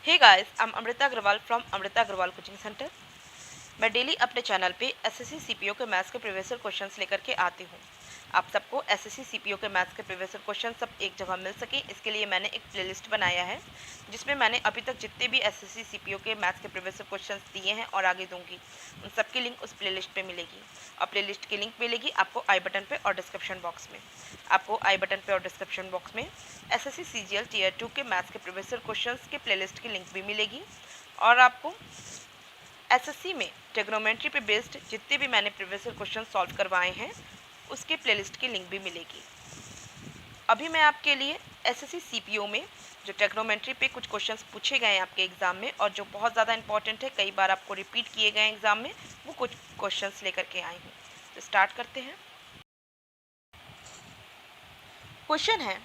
Hey guys, I am Amrita Agarwal from Amrita Agarwal coaching centre. मैं daily अपने channel पे एसएससी सीपीओ के मैथ्स के प्रीवियस ईयर क्वेश्चंस लेकर के आती हूँ। आप सबको एसएससी सीपीओ के मैथ्स के प्रीवियस ईयर क्वेश्चन सब एक जगह मिल सके, इसके लिए मैंने एक प्लेलिस्ट बनाया है जिसमें मैंने अभी तक जितने भी एसएससी सीपीओ के मैथ्स के प्रीवियस ईयर क्वेश्चंस दिए हैं और आगे दूंगी, उन सबकी लिंक उस प्लेलिस्ट पे मिलेगी। और प्लेलिस्ट की लिंक मिलेगी आपको आई बटन पे और डिस्क्रिप्शन बॉक्स में। आपको आई बटन पे और डिस्क्रिप्शन बॉक्स में एसएससी सीजीएल टीयर 2 के मैथ्स के प्रीवियस ईयर क्वेश्चंस के प्लेलिस्ट की लिंक भी मिलेगी। और आपको एसएससी में ट्रिग्नोमेट्री पे बेस्ड जितने भी मैंने प्रीवियस ईयर क्वेश्चन सॉल्व करवाए हैं उसके प्लेलिस्ट की लिंक भी मिलेगी। अभी मैं आपके लिए एसएससी सीपीओ में जो ट्रिग्नोमेट्री पे कुछ क्वेश्चंस पूछे गए हैं आपके एग्ज़ाम में और जो बहुत ज़्यादा इंपॉर्टेंट है, कई बार आपको रिपीट किए गए एग्ज़ाम में, वो कुछ क्वेश्चंस लेकर के आई हूँ। तो स्टार्ट करते हैं। क्वेश्चन है,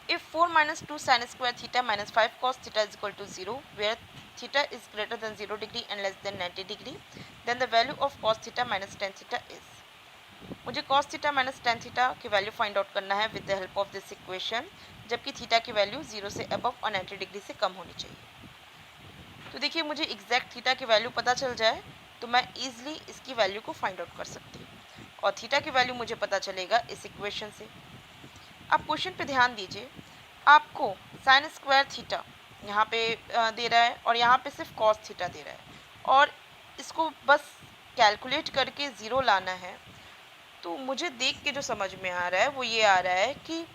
if 4 minus 2 sin square theta minus 5 cos theta is equal to 0, where theta is greater than 0 degree and less than 90 degree, then the value of cos theta minus tan theta is। मुझे cos theta minus tan theta की value find out करना है with the help of this equation, जबकि theta की value 0 से above और 90 degree से कम होनी चाहिए। तो देखिए, मुझे एग्जैक्ट थीटा की वैल्यू पता चल जाए तो मैं ईजिली इसकी वैल्यू को फाइंड आउट कर सकती हूँ और थीटा की वैल्यू मुझे पता चलेगा इस इक्वेशन से। आप क्वेश्चन पे ध्यान दीजिए, आपको साइन स्क्वायर थीटा यहाँ पे दे रहा है और यहाँ पे सिर्फ कॉस थीटा दे रहा है और इसको बस कैलकुलेट करके ज़ीरो लाना है। तो मुझे देख के जो समझ में आ रहा है वो ये आ रहा है कि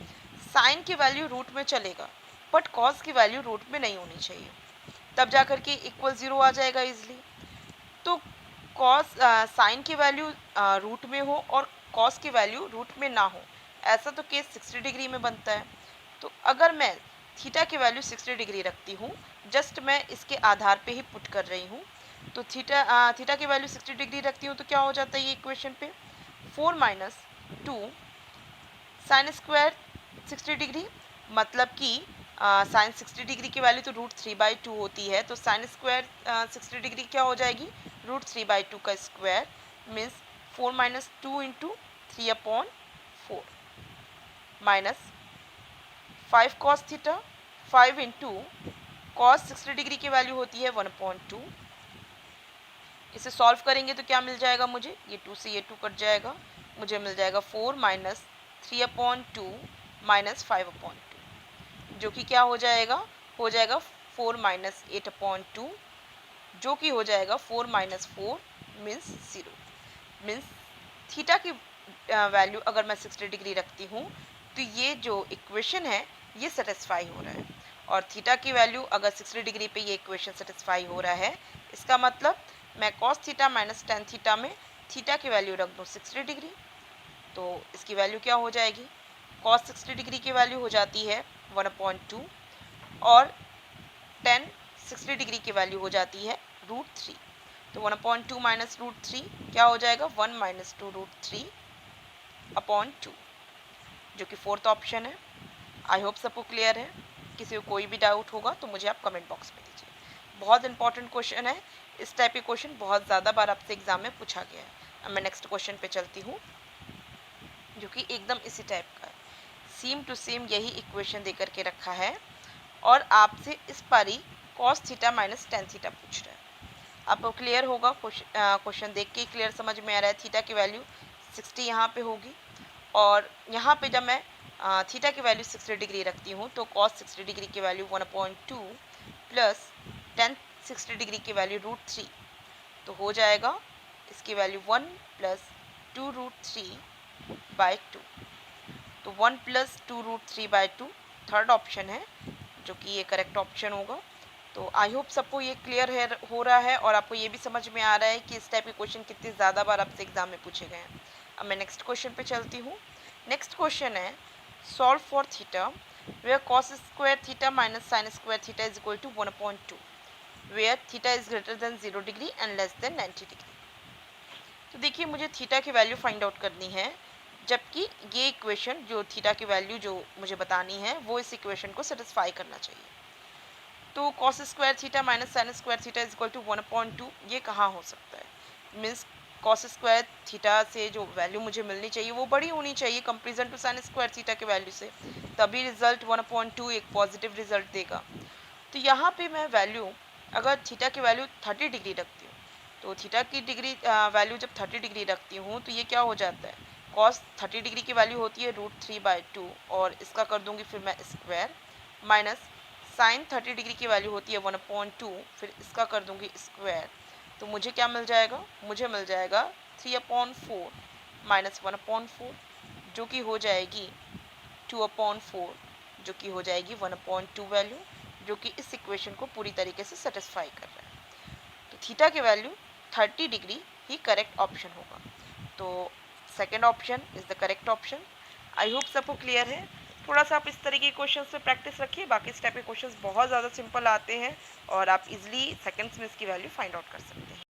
साइन की वैल्यू रूट में चलेगा बट कॉस की वैल्यू रूट में नहीं होनी चाहिए, तब जा कर के इक्वल ज़ीरो आ जाएगा इजली। तो कॉस साइन की वैल्यू रूट में हो और कॉस की वैल्यू रूट में ना हो, ऐसा तो केस 60 डिग्री में बनता है। तो अगर मैं थीटा की वैल्यू 60 डिग्री रखती हूँ, जस्ट मैं इसके आधार पे ही पुट कर रही हूँ, तो थीटा की वैल्यू 60 डिग्री रखती हूँ तो क्या हो जाता है ये इक्वेशन पे 4 माइनस 2 साइन स्क्वायर 60 डिग्री, मतलब कि साइन 60 डिग्री की वैल्यू तो √3/2 होती है, तो साइन स्क्वायर 60 डिग्री क्या हो जाएगी, √3/2 का square means 4 minus 2 into 3/4 minus 5 cos theta 5 into cos 60 degree की वैल्यू होती है 1/2। इसे सॉल्व करेंगे तो क्या मिल जाएगा मुझे, ये 2 से ये 2 कट जाएगा, मुझे मिल जाएगा 4 माइनस 3/2 माइनस 5/2, जो कि क्या हो जाएगा 4 माइनस 8/2, जो कि हो जाएगा 4 माइनस 4 मीन्स 0। मीन्स थीटा की वैल्यू अगर मैं 60 डिग्री रखती हूँ तो ये जो इक्वेशन है ये सेटिस्फाई हो रहा है, और थीटा की वैल्यू अगर 60 डिग्री पे ये इक्वेशन सेटिस्फाई हो रहा है, इसका मतलब मैं cos theta minus tan theta में थीटा की वैल्यू रख दूँ 60 डिग्री, तो इसकी वैल्यू क्या हो जाएगी, कॉस 60 डिग्री की वैल्यू हो जाती है 1/2 और टेन 60 डिग्री की वैल्यू हो जाती है √3। तो 1/2 माइनस √3 क्या हो जाएगा 1 माइनस 2 √3/2, जो कि फोर्थ ऑप्शन है। आई होप सबको क्लियर है। किसी को कोई भी डाउट होगा तो मुझे आप कमेंट बॉक्स में दीजिए। बहुत इंपॉर्टेंट क्वेश्चन है, इस टाइप के क्वेश्चन बहुत ज़्यादा बार आपसे एग्जाम में पूछा गया है। अब मैं नेक्स्ट क्वेश्चन पे चलती हूँ जो कि एकदम इसी टाइप का है, सेम टू सेम यही इक्वेशन दे करके रखा है और आपसे इस पारी cos theta minus tan theta पूछ रहा है। आपको क्लियर होगा, क्वेश्चन देख के क्लियर समझ में आ रहा है। थीटा की वैल्यू 60 यहाँ पे होगी और यहाँ पे जब मैं थीटा की वैल्यू 60 डिग्री रखती हूँ तो कॉस 60 डिग्री की वैल्यू 1/2 प्लस टेन 60 डिग्री की वैल्यू √3, तो हो जाएगा इसकी वैल्यू 1 प्लस 2√3/2, तो 1 प्लस 2√3/2 थर्ड ऑप्शन है, जो कि ये करेक्ट ऑप्शन होगा। तो आई होप सबको ये क्लियर है हो रहा है और आपको ये भी समझ में आ रहा है कि इस टाइप के क्वेश्चन कितने ज़्यादा बार आपसे एग्जाम में पूछे गए हैं। अब मैं नेक्स्ट क्वेश्चन पे चलती हूँ। नेक्स्ट क्वेश्चन है, solve for theta where cos square theta minus sine square theta is equal to 1/2 where theta is greater than 0 degree and less than 90 degree. तो देखिए, मुझे थीटा की वैल्यू फाइंड आउट करनी है, जबकि ये इक्वेशन जो थीटा की वैल्यू जो मुझे बतानी है वो इस इक्वेशन को सेटिस्फाई करना चाहिए। तो cos square theta minus sine square theta is equal to 1/2, ये कहाँ हो सकता है, मीन्स कॉस स्क्वायर थीटा से जो वैल्यू मुझे मिलनी चाहिए वो बड़ी होनी चाहिए comparison to sine square theta की वैल्यू से, तभी रिजल्ट 1/2 एक पॉजिटिव रिजल्ट देगा। तो यहाँ पे मैं वैल्यू, अगर थीटा की वैल्यू 30 डिग्री रखती हूँ, तो थीटा की डिग्री वैल्यू जब 30 डिग्री रखती हूँ तो ये क्या हो जाता है, कॉस 30 डिग्री की वैल्यू होती है √3/2 और इसका कर दूंगी फिर मैं स्क्वायर, माइनस साइन 30 डिग्री की वैल्यू होती है 1/2, फिर इसका कर दूंगी स्क्वायर। तो मुझे क्या मिल जाएगा, मुझे मिल जाएगा 3/4 माइनस 1/4 जो कि हो जाएगी 2/4 जो कि हो जाएगी 1/2 वैल्यू, जो कि इस इक्वेशन को पूरी तरीके से सेटिस्फाई कर रहा है। तो थीटा की वैल्यू 30 डिग्री ही करेक्ट ऑप्शन होगा। तो second option is the correct option. I hope सबको क्लियर है। थोड़ा सा आप इस तरह के क्वेश्चन पे प्रैक्टिस रखिए, बाकी इस टाइप के क्वेश्चन बहुत ज़्यादा सिंपल आते हैं और आप इजिली सेकेंड्स में इसकी वैल्यू फाइंड आउट कर सकते हैं।